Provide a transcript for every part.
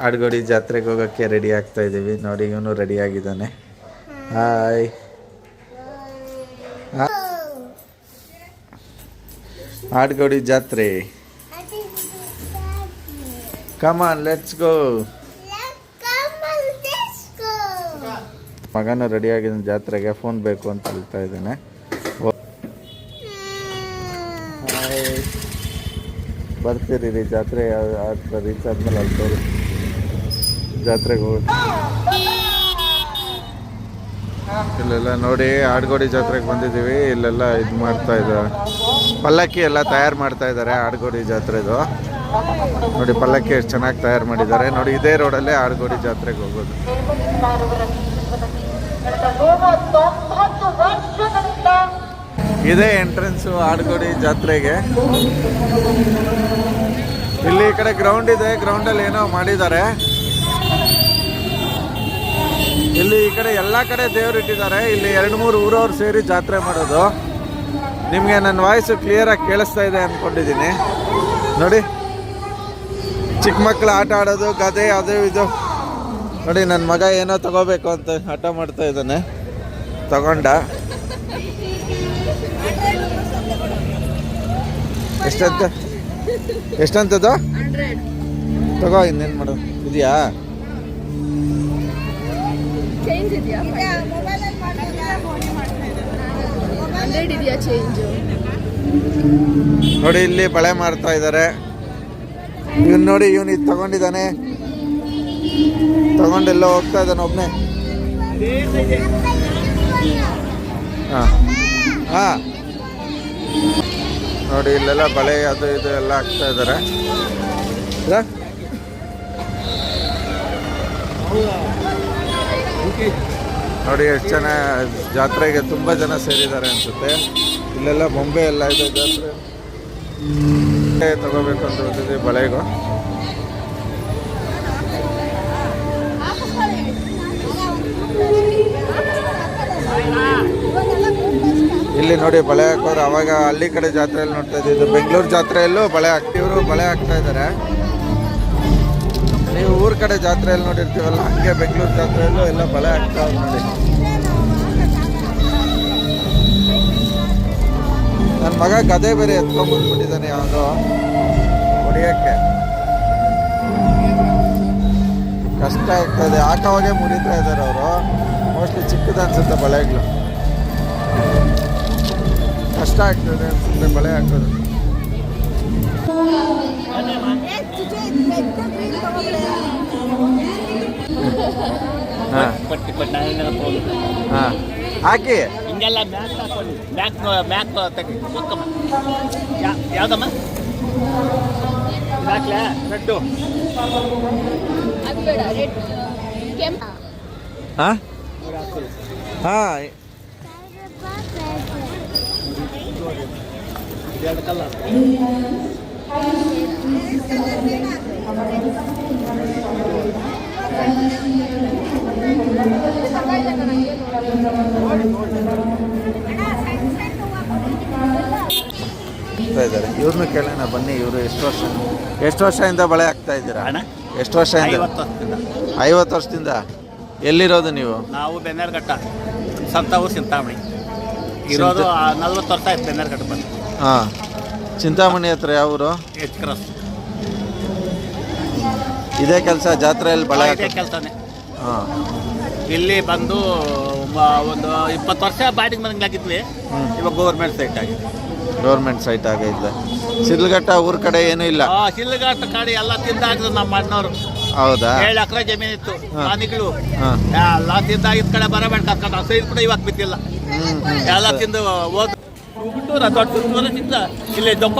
ಆಡ್ಗೋಡಿ ಜಾತ್ರೆಗೆ ಹೋಗೋಕ್ಕೆ ರೆಡಿ ಆಗ್ತಾ ಇದ್ದೀವಿ. ನೋಡಿ ಇವನು ರೆಡಿ ಆಗಿದ್ದಾನೆ. ಹಾಯ್. ಆಡ್ಗೋಡಿ ಜಾತ್ರೆ. Come on let's go. ಮಗನೂ ರೆಡಿ ಆಗಿದ್ದಾನೆ ಜಾತ್ರೆಗೆ. ಫೋನ್ ಬೇಕು ಅಂತ ಹೇಳ್ತಾ ಇದ್ದಾನೆ. ಬರ್ತೀರಿ ರೀ ಜಾತ್ರೆ ರೀಚ್ ಆದ್ಮೇಲೆ ಅಲ್ಲಿ ತೋರಿ ಜಾತ್ರೆಗೆ ಹೋಗಿ. ಇಲ್ಲೆಲ್ಲ ನೋಡಿ ಆಡ್ಗೋಡಿ ಜಾತ್ರೆಗೆ ಬಂದಿದ್ದೀವಿ. ಇಲ್ಲೆಲ್ಲ ಇದು ಮಾಡ್ತಾ ಇದ್ದಾರೆ, ಪಲ್ಲಕ್ಕಿ ಎಲ್ಲ ತಯಾರು ಮಾಡ್ತಾ ಇದ್ದಾರೆ ಆಡ್ಗೋಡಿ ಜಾತ್ರೆದು. ನೋಡಿ ಪಲ್ಲಕ್ಕಿ ಎಷ್ಟು ಚೆನ್ನಾಗಿ ತಯಾರು ಮಾಡಿದ್ದಾರೆ. ನೋಡಿ ಇದೇ ರೋಡಲ್ಲೇ ಆಡ್ಗೋಡಿ ಜಾತ್ರೆಗೆ ಹೋಗೋದು. ಇದೇ ಎಂಟ್ರೆನ್ಸು ಆಡ್ಗೋಡಿ ಜಾತ್ರೆಗೆ. ಇಲ್ಲಿ ಈ ಕಡೆ ಗ್ರೌಂಡ್ ಇದೆ, ಗ್ರೌಂಡಲ್ಲಿ ಏನೋ ಮಾಡಿದ್ದಾರೆ. ಇಲ್ಲಿ ಈ ಕಡೆ ಎಲ್ಲ ಕಡೆ ದೇವ್ರು ಇಟ್ಟಿದ್ದಾರೆ. ಇಲ್ಲಿ 2-3 ಊರವ್ರು ಸೇರಿ ಜಾತ್ರೆ ಮಾಡೋದು. ನಿಮಗೆ ನನ್ನ ವಾಯ್ಸು ಕ್ಲಿಯರಾಗಿ ಕೇಳಿಸ್ತಾ ಇದೆ ಅಂದ್ಕೊಂಡಿದ್ದೀನಿ. ನೋಡಿ ಚಿಕ್ಕ ಮಕ್ಕಳು ಆಟ ಆಡೋದು, ಗದೆ ಅದು ಇದು. ನೋಡಿ ನನ್ನ ಮಗ ಏನೋ ತಗೋಬೇಕು ಅಂತ ಹಠ ಮಾಡ್ತಾ ಇದ್ದಾನೆ. ತಗೊಂಡ ಎಷ್ಟಂತದ್ದು ತಗೋ. ಇನ್ನೇನು ಮಾಡು, ಇದೆಯಾ? ನೋಡಿ ಇಲ್ಲಿ ಬಳೆ ಮಾಡ್ತಾ ಇದ್ದಾರೆ. ಇವನ್ ನೋಡಿ, ಇವನು ಇದು ತಗೊಂಡಿದ್ದಾನೆ. ತಗೊಂಡೆಲ್ಲ ಹೋಗ್ತಾ ಇದ್ದಾನೆ ಒಬ್ಬನೇ. ಹಾಂ ನೋಡಿ ಇಲ್ಲೆಲ್ಲ ಬಳೆ ಅದು ಇದು ಎಲ್ಲ ಹಾಕ್ತಾ ಇದ್ದಾರೆ. ನೋಡಿ ಎಷ್ಟು ಜನ ಜಾತ್ರೆಗೆ ತುಂಬ ಜನ ಸೇರಿದ್ದಾರೆ ಅನ್ಸುತ್ತೆ. ಇಲ್ಲೆಲ್ಲ ಬೊಂಬೆ ಎಲ್ಲ ಇದೆ. ಜಾತ್ರೆ ತಗೋಬೇಕು ಅಂತ ಬಂದಿದ್ದೀವಿ ಬಳೆಗೂ. ಇಲ್ಲಿ ನೋಡಿ ಬಳೆ ಹಾಕೋರು. ಅವಾಗ ಹಳ್ಳಿ ಕಡೆ ಜಾತ್ರೆಯಲ್ಲಿ ನೋಡ್ತಾ ಇದ್ದಿದ್ದು, ಬೆಂಗಳೂರು ಜಾತ್ರೆಯಲ್ಲೂ ಬಳೆ ಹಾಕ್ತಿವ್ರು, ಬಳೆ ಹಾಕ್ತಾ ಇದ್ದಾರೆ. ನೀವು ಊರ ಕಡೆ ಜಾತ್ರೆಯಲ್ಲಿ ನೋಡಿರ್ತೀವಲ್ಲ, ಹಂಗೆ ಬೆಂಗಳೂರು ಜಾತ್ರೆಯಲ್ಲೂ ಎಲ್ಲ ಬಳೆ ಹಾಕ್ತಾವ್ರು ನೋಡಿ. ನನ್ನ ಮಗ ಗದೆ ಬೇರೆ ಎತ್ಕೊಂಡ್ಬಂದ್ಬಿಟ್ಟಿದ್ದಾನೆ ಯಾವುದೋ ಹೊಡಿಯೋಕ್ಕೆ. ಕಷ್ಟ ಆಗ್ತದೆ, ಹಾಕೋವಾಗೆ ಮುರಿತಾ ಇದ್ದಾರೆ ಅವರು. ಮೋಸ್ಟ್ಲಿ ಚಿಕ್ಕದು ಅನ್ಸುತ್ತೆ ಬಳೆಗಳು. ಕಷ್ಟ ಆಗ್ತದೆ ಅನ್ಸುತ್ತೆ ಬಳೆ ಹಾಕೋದು. ಹಾಕಿ ಹಿಂಗೆಲ್ಲ ಮ್ಯಾಕ್ ಯಾವ್ದಮ್ಮ ಹಾಕ್ಲಾ ರೆಡ್ಡು? ಹಾಂ ಹಾಂ ಎರಡು ಕಲರ್. ಇದ್ದಾರೆ. ಇವ್ರನ್ನೂ ಕೇಳೋಣ ಬನ್ನಿ. ಇವರು ಎಷ್ಟು ವರ್ಷದಿಂದ ಬಳೆ ಹಾಕ್ತಾ ಇದ್ದೀರಾ? ಎಷ್ಟು ವರ್ಷದಿಂದ? 50 ವರ್ಷದಿಂದ. ಎಲ್ಲಿರೋದು ನೀವು? ನಾವು ಬೆನ್ನರ್ಘಟ್ಟ, ಸಂತಾವೂರು ಚಿಂತಾಮಣಿ ಇರೋದು. 40 ವರ್ಷ ಆಯ್ತು ಬೆನ್ನರ್ಘಟ್ಟ ಬಂದು. ಹಾಂ, ಚಿಂತಾಮಣಿ ಹತ್ರ ಯಾವ ಊರು? H cross. ಇದೇ ಕೆಲಸ ಜಾತ್ರೆಯಲ್ಲಿ ಬಳೆ ಇದೇ ಕೆಲಸನೇ. ಹಾಂ, ಇಲ್ಲಿ ಬಂದು ಒಂದು 20 ವರ್ಷ ಬಾಡಿಗೆ ಮನೆಗೆ ಆಗಿದ್ವಿ. ಇವಾಗ ಗೌರ್ಮೆಂಟ್ ಸೈಟ್ ಆಗೈತೆ. ಶಿಲ್ಘಟ್ಟ ಊರ ಕಡೆ ಏನೂ ಇಲ್ಲ. ಶಿಲ್ಘಟ್ಟ ಕಡೆ ಎಲ್ಲ ತಿಂದಾಗಿದ್ರು ನಮ್ಮ ಮಣ್ಣವರು. ಹೌದಾ? 7 ಎಕರೆ ಜಮೀನಿತ್ತು. ಮನೆಗಳು ಎಲ್ಲ ತಿಂದಾಗಿದ್ದ ಕಡೆ ಬರಬೇಡ ಕರ್ಕೊಂಡು ಆ ಸೈಡ್ ಕೂಡ ಇವಾಗ ಬಿದ್ದಿಲ್ಲ. ಎಲ್ಲ ತಿಂದು ಹೋದ್ ದೊಡ್ಡ ಸುತ್ತೂರಿಂದ ಇಲ್ಲಿ ದೊಡ್ಡ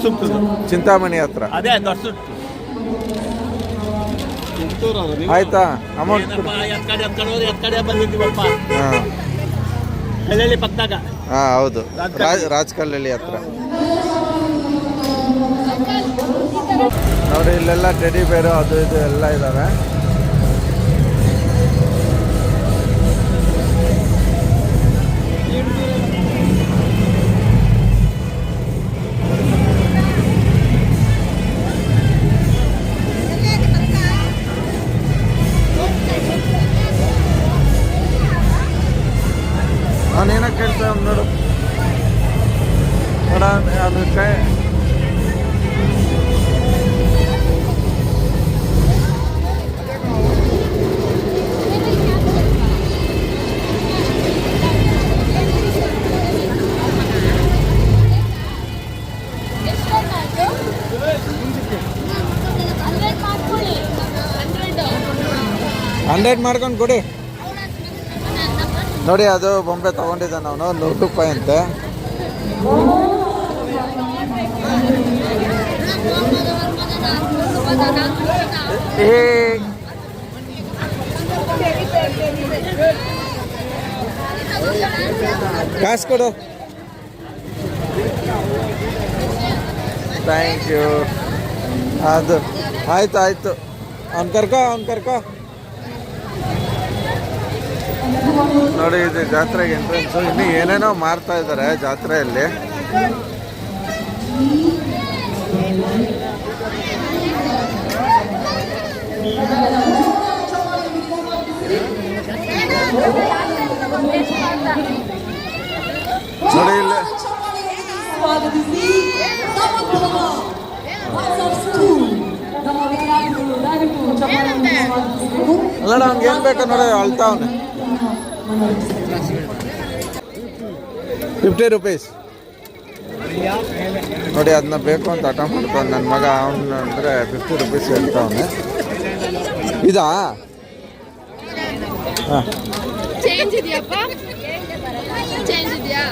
ಸುತ್ತು ಚಿಂತಾಮಣಿ ಹತ್ರ. ಅದೇ ದೊಡ್ಡ ಸುತ್ತು. ಆಯ್ತಾ? ಅಮೌಂಟ್ ಎತ್ಕಡೆ ಬಂದಿದ್ದೀವಪ್ಪ ಹಳ್ಳಿ ಪಕ್ಕದಾಗ. ಹಾಂ ಹೌದು, ರಾಜಕಲ್ಲಳ್ಳಿ ಹತ್ರ. ನೋಡಿ ಇಲ್ಲೆಲ್ಲ ಟೆಡಿ ಬೇರು ಅದು ಇದು ಎಲ್ಲ ಇದ್ದಾವೆ. 100 ಮಾಡ್ಕೊಂಡು ಕೊಡಿ. ನೋಡಿ ಅದು ಬೊಂಬೆ ತೊಗೊಂಡಿದ್ದಾನೆ ಅವನು, 100 ರೂಪಾಯಿ ಅಂತೆ. ಕಾಸು ಕೊಡು. Thank you. ಅದು ಆಯ್ತು ಆಯ್ತು, ಅವ್ನು ಕರ್ಕೋ. ನೋಡಿ ಇದು ಜಾತ್ರೆಗೆ ಎಂಟ್ರೆನ್ಸು. ಇನ್ನು ಏನೇನೋ ಮಾರ್ತಾ ಇದ್ದಾರೆ ಜಾತ್ರೆಯಲ್ಲಿ. ನೋಡಿ ಇಲ್ಲಿ ಅಲ್ಲ, ಅವ್ನಿಗೆ ಏನು ಬೇಕು ನೋಡಿ ಅಳ್ತಾವನೆ. 50 ರೂಪೀಸ್ ನೋಡಿ, ಅದನ್ನ ಬೇಕು ಅಂತ ಹಠ ಮಾಡ್ತಾನೆ ನನ್ನ ಮಗ. ಅವನು ಅಂದರೆ 50 ರೂಪೀಸ್ ಹೇಳ್ತಾವನೆ. ಇದಾ? ಹಾಂ, ಚೇಂಜ್ ಇದೆಯಪ್ಪ? ಚೇಂಜ್ ಇದೆಯಾ?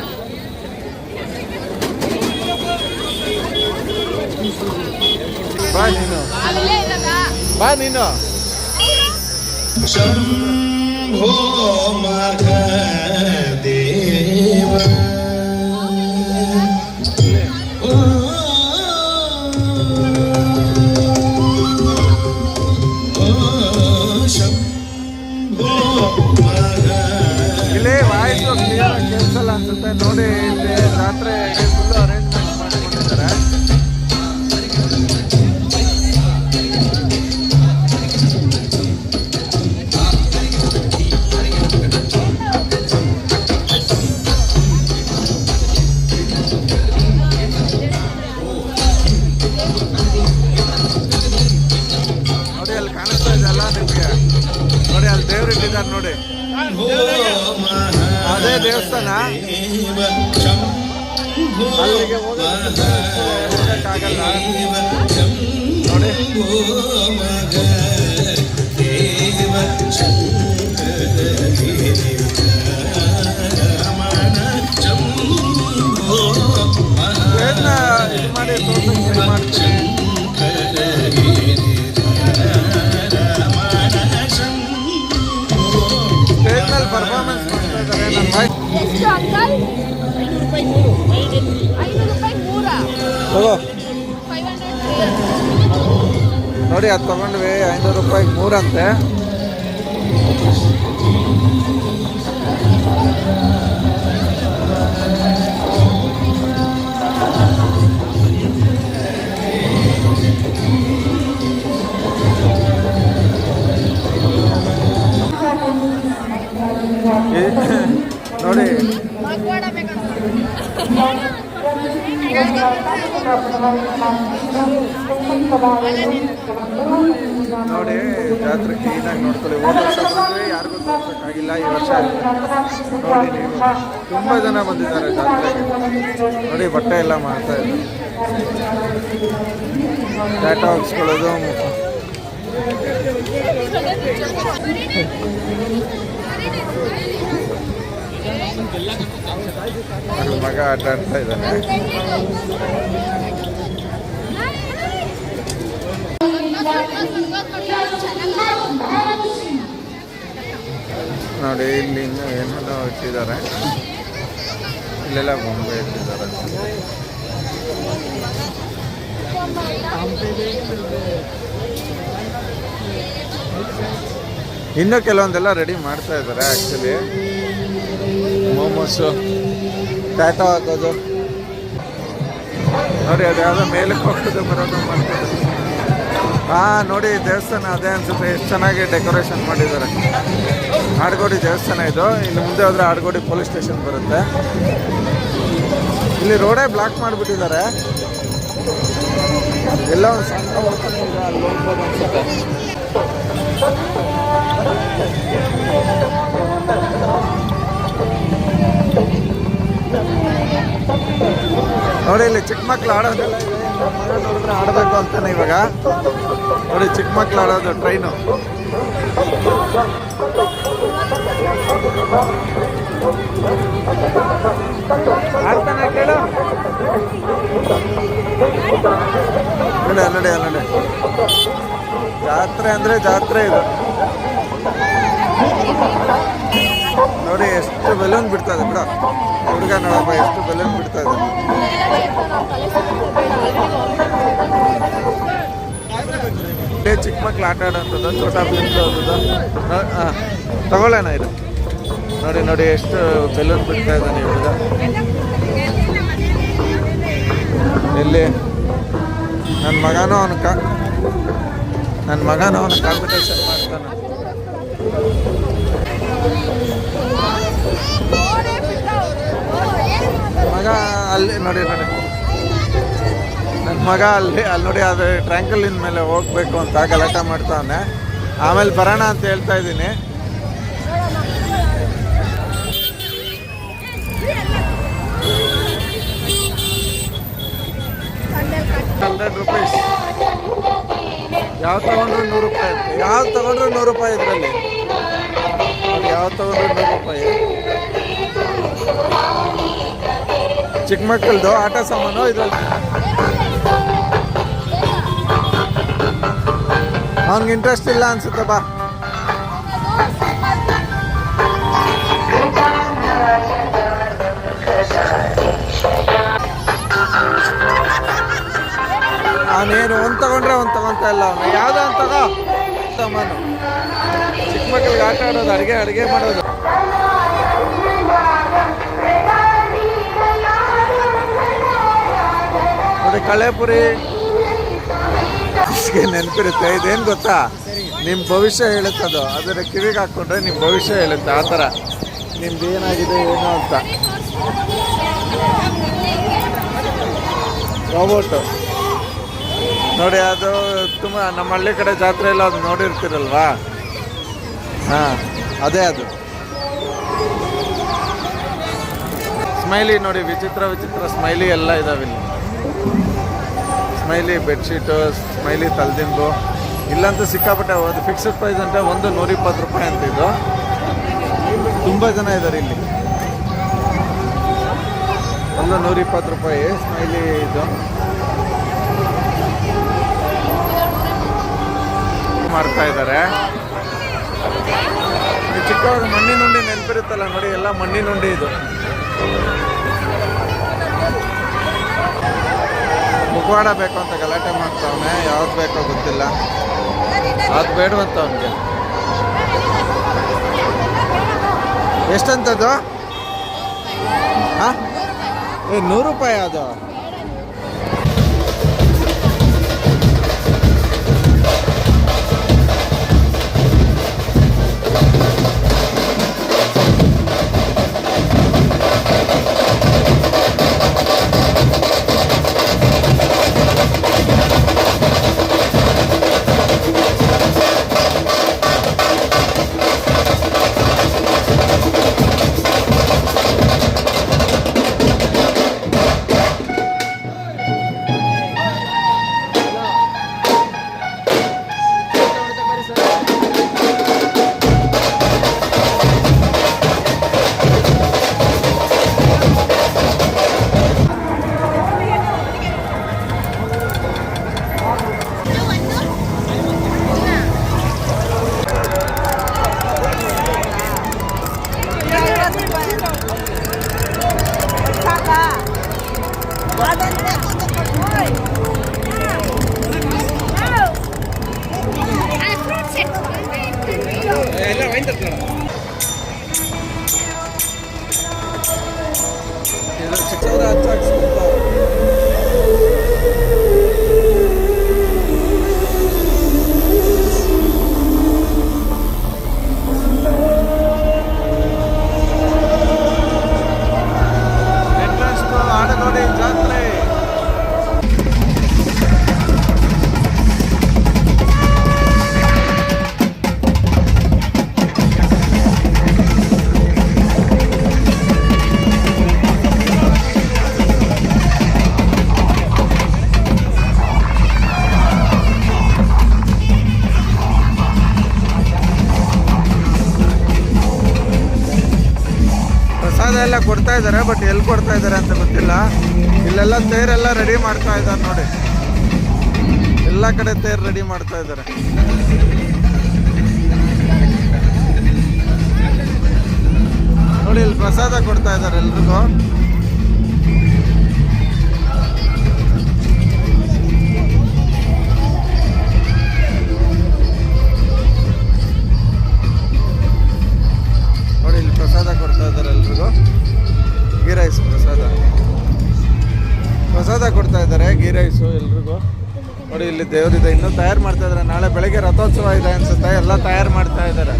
ಬಾ ನೀನು, ಅಲ್ಲೇ ಇರೋದಾ? ಬಾ ನೀನು. ಶಂಭೋ ಮಹದೇವ ಇಲ್ಲಿ ವಾಯ್ಸು ಕ್ಲಿಯರ್ ಕೇಳಿಸಲ್ಲ ಅನ್ಸುತ್ತೆ. ನೋಡಿ ಇಲ್ಲಿ ಜಾತ್ರೆ ಫುಲ್ ಅರೇಂಜ್ಮೆಂಟ್ ಮಾಡಿಕೊಂಡಿದ್ದಾರೆ. ನೋಡಿ ಅಲ್ಲಿ ಕಾಣಿಸ್ತಾ ಇದೆಯಲ್ಲ ನಿಮಗೆ, ನೋಡಿ ಅಲ್ಲಿ ದೇವ್ರು ಇಟ್ಟಿದ್ದಾರೆ ನೋಡಿ, ಅದೇ ದೇವಸ್ಥಾನ. ಅಲ್ಲಿಗೆ ಹೋಗಕ್ಕಾಗಲ್ಲ ನೋಡಿ. ಇದು ಮಾಡಿ ತೋರ್ಸಕ್ಕೆ ಮಾಡ್ತೀನಿ. ಸ್ಟೇಜ್ನಲ್ಲಿ ಪರ್ಫಾರ್ಮೆನ್ಸ್ ಮಾಡ್ತಾ ಇದ್ದಾರೆ. ನನ್ನ ವಾಯ್ಸ್ ಎಷ್ಟು ಅಂಕಲ್? 500 ರೂಪಾಯಿ ಮೂರಾ? ತಗೋ 500. ನೋಡಿ, ಅದು ತಗೊಂಡ್ವಿ 500 ರೂಪಾಯಿಗೆ 3 ಅಂತೆ. ನೋಡಿ ಮಗ್ವಾಡ ಬೇಕಂತ. ನೋಡಿ ಜಾತ್ರೆ ಕ್ಲೀನಾಗಿ ನೋಡ್ಕೊಳ್ಳಿ. ಹೋದ ವರ್ಷ ಬಂದರೆ ಯಾರಿಗೂ ತೋರ್ಸೋಕ್ಕಾಗಿಲ್ಲ, ಈ ವರ್ಷ ನೋಡಿ ನೀವು ತುಂಬ ಜನ ಬಂದಿದ್ದಾರೆ ಜಾತ್ರೆಗೆ. ನೋಡಿ ಬಟ್ಟೆ ಎಲ್ಲ ಮಾಡ್ತಾ ಇದ್ದಾರೆ, ಡಾಟಾ ಹಾಕ್ಸ್ಕೊಳ್ಳೋದು. ನನ್ನ ಮಗ ಆಟ ಆಡ್ತಾ ಇದ್ದಾನೆ. ನೋಡಿ ಇಲ್ಲಿ ಇನ್ನೂ ಏನೇನೋ ಇಟ್ಟಿದ್ದಾರೆ, ಇಲ್ಲೆಲ್ಲ ಬೊಂಬೆ ಇಟ್ಟಿದ್ದಾರೆ. ಇನ್ನೂ ಕೆಲವೊಂದೆಲ್ಲ ರೆಡಿ ಮಾಡ್ತಾ ಇದ್ದಾರೆ. ಆ್ಯಕ್ಚುಲಿ ಮೋಮೋಸು, ಟ್ಯಾಟೋ ಹಾಕೋದು ನೋಡಿ, ಅದು ಯಾವುದೋ ಮೇಲಕ್ಕೆ ಹೋಗೋದು ಬರೋದು ಮಾಡ್ತಾರೆ. ಹಾಂ ನೋಡಿ, ದೇವಸ್ಥಾನ ಅದೇ ಅನಿಸುತ್ತೆ. ಎಷ್ಟು ಚೆನ್ನಾಗಿ ಡೆಕೋರೇಷನ್ ಮಾಡಿದ್ದಾರೆ. ಆಡ್ಗೋಡಿ ದೇವಸ್ಥಾನ ಇದು. ಇಲ್ಲಿ ಮುಂದೆ ಹೋದರೆ ಆಡ್ಗೋಡಿ ಪೊಲೀಸ್ ಸ್ಟೇಷನ್ ಬರುತ್ತೆ. ಇಲ್ಲಿ ರೋಡೇ ಬ್ಲಾಕ್ ಮಾಡಿಬಿಟ್ಟಿದ್ದಾರೆ. ಎಲ್ಲ ಒಂದು ಸಣ್ಣ ಓಪನ್ ಇದೆ, ಅಲ್ಲಿ ಹೋಗ್ಬೋದು ಅನ್ಸುತ್ತೆ. ನೋಡಿ ಇಲ್ಲಿ ಚಿಕ್ಕ ಮಕ್ಳು ಆಡೋದೆಲ್ಲ ಇದೆ. ಮಗ ನೋಡಿದ್ರೆ ಆಡಬೇಕು ಅಂತಾನೆ ಇವಾಗ. ನೋಡಿ ಚಿಕ್ಕ ಮಕ್ಳು ಆಡೋದು ಟ್ರೈನು. ಆಡ್ತಾನೆ ಕೇಳು. ನೋಡಿ ಅಲ್ಲಡೆ ಅಲ್ಲಡೆ. ಜಾತ್ರೆ ಅಂದರೆ ಜಾತ್ರೆ ಇದು. ನೋಡಿ ಎಷ್ಟು ಬೆಲೂನ್ ಬಿಡ್ತದೆ ಬಿಡ ಹುಡುಗ. ನೋಡಪ್ಪ ಎಷ್ಟು ಬೆಲೂನ್ ಬಿಡ್ತಾ ಇದೆ. ಚಿಕ್ಕ ಮಕ್ಳು ಆಟ ಆಡೋಂಥದ್ದು ಛೋಟಾ ಭೀಮ್ ಹಾಂ ತಗೊಳ್ಳೋಣ ಇದು. ನೋಡಿ ನೋಡಿ ಎಷ್ಟು ಬೆಲೂನ್ ಬಿಡ್ತಾ ಇದ್ದಾನೆ ಹುಡುಗ. ಎಲ್ಲಿ ನನ್ನ ಮಗನೂ ಅವನು ಕಾಂಪಿಟೇಷನ್ ಮಾಡ್ತಾನೆ. ಮಗ ಅಲ್ಲಿ ನೋಡಿ ನೋಡಿ ನನ್ನ ಮಗ ಅಲ್ಲಿ ನೋಡಿ ಅದು ಟ್ರ್ಯಾಂಕಲಿನ ಮೇಲೆ ಹೋಗ್ಬೇಕು ಅಂತ ಗಲಾಟೆ ಮಾಡ್ತಾವನೆ. ಆಮೇಲೆ ಬರೋಣ ಅಂತ ಹೇಳ್ತಾ ಇದ್ದೀನಿ. ₹100. ಯಾವ ತಗೊಂಡ್ರು ₹100 ಅಂತೆ. ಯಾವ ತಗೊಂಡ್ರು ₹100 ಇದರಲ್ಲಿ. ಯಾವ ತಗೊಂಡ್ರು ₹100. ಚಿಕ್ಕ ಮಕ್ಕಳದು ಆಟ ಸಾಮಾನು ಇದ್ರಲ್ಲಿ. ಅವ್ನಿಗೆ ಇಂಟ್ರೆಸ್ಟ್ ಇಲ್ಲ ಅನ್ಸುತ್ತೆ. ಬಾ ಅವನೇನು ಒಂದು ತಗೊಂಡ್ರೆ ಒಂದು ತಗೊಂತ ಇಲ್ಲ. ಅವನು ಯಾವುದೋ ಒಂದು ತಗೋ ಸಾಮಾನು. ಚಿಕ್ಕ ಮಕ್ಕಳಿಗೆ ಆಟ ಆಡೋದು, ಅಡುಗೆ ಮಾಡೋದು. ನೋಡಿ ಕಳೆಪುರಿ ನೆನಪಿರುತ್ತೆ. ಇದೇನು ಗೊತ್ತಾ, ನಿಮ್ಮ ಭವಿಷ್ಯ ಹೇಳುತ್ತದು. ಅದರ ಕಿವಿಗೆ ಹಾಕ್ಕೊಂಡ್ರೆ ನಿಮ್ಮ ಭವಿಷ್ಯ ಹೇಳುತ್ತೆ. ಆ ಥರ ನಿಮ್ದು ಏನಾಗಿದೆ ಏನೋ ಅಂತ. ರೋಬೋಟು ನೋಡಿ, ಅದು ತುಂಬ ನಮ್ಮ ಹಳ್ಳಿ ಕಡೆ ಜಾತ್ರೆ ಎಲ್ಲ ಅದು ನೋಡಿರ್ತೀರಲ್ವಾ. ಹಾಂ ಅದೇ ಅದು. ಸ್ಮೈಲಿ ನೋಡಿ, ವಿಚಿತ್ರ ವಿಚಿತ್ರ ಸ್ಮೈಲಿ ಎಲ್ಲ ಇದಾವೆ ಇಲ್ಲಿ. ಸ್ಮೈಲಿ ಬೆಡ್ಶೀಟು, ಸ್ಮೈಲಿ ತಲೆದಿಂಬು. ಇಲ್ಲಂತೂ ಸಿಕ್ಕಾಪಟ್ಟೆ. ಅದು ಫಿಕ್ಸ್ಡ್ ಪ್ರೈಸ್ ಅಂತ ಒಂದು ₹120 ಅಂತ. ಇದು ತುಂಬ ಜನ ಇದ್ದಾರೆ ಇಲ್ಲಿ. ಒಂದು ₹120 ಸ್ಮೈಲಿ ಇದು ಮಾಡ್ತಾ ಇದ್ದಾರೆ. ಚಿಕ್ಕವಾಗ ಮಣ್ಣಿನುಂಡಿ ನೆನಪಿರುತ್ತಲ್ಲ ನೋಡಿ, ಎಲ್ಲ ಮಣ್ಣಿನುಂಡಿ ಇದು. ಮುಖವಾಡ ಬೇಕು ಅಂತ ಗಲಾಟೆ ಮಾಡ್ತಾವನೆ. ಯಾವ್ದು ಬೇಕೋ ಗೊತ್ತಿಲ್ಲ. ಅದು ಬೇಡವಂತ ಅವನಿಗೆ. ಎಷ್ಟಂತದ್ದು? ಹಾಂ ₹100 ಅದು. ಪ್ರಸಾದ ಎಲ್ಲ ಕೊಡ್ತಾ ಇದ್ದಾರೆ, ಬಟ್ ಎಲ್ಲಿ ಕೊಡ್ತಾ ಇದ್ದಾರೆ ಅಂತ ಗೊತ್ತಿಲ್ಲ. ಇಲ್ಲೆಲ್ಲ ತೇರೆಲ್ಲ ರೆಡಿ ಮಾಡ್ತಾ ಇದ್ದಾರೆ ನೋಡಿ, ಎಲ್ಲ ಕಡೆ ತೇರು ರೆಡಿ ಮಾಡ್ತಾ ಇದ್ದಾರೆ. ನೋಡಿ ಇಲ್ಲಿ ಪ್ರಸಾದ ಕೊಡ್ತಾ ಇದ್ದಾರೆ ಎಲ್ರಿಗೂ. ನೋಡಿ ಇಲ್ಲಿ ಪ್ರಸಾದ ಕೊಡ್ತಾ ಇದ್ದಾರೆ ಎಲ್ರಿಗೂ, ಗೀ ರೈಸ್ ಪ್ರಸಾದ ಕೊಡ್ತಾ ಇದ್ದಾರೆ, ಗೀ ರೈಸು ಎಲ್ರಿಗೂ. ನೋಡಿ ಇಲ್ಲಿ ದೇವರಿದೆ, ಇನ್ನೂ ತಯಾರು ಮಾಡ್ತಾ ಇದ್ದಾರೆ. ನಾಳೆ ಬೆಳಗ್ಗೆ ರಥೋತ್ಸವ ಇದೆ ಅನ್ಸುತ್ತೆ, ಎಲ್ಲ ತಯಾರು ಮಾಡ್ತಾ ಇದ್ದಾರೆ.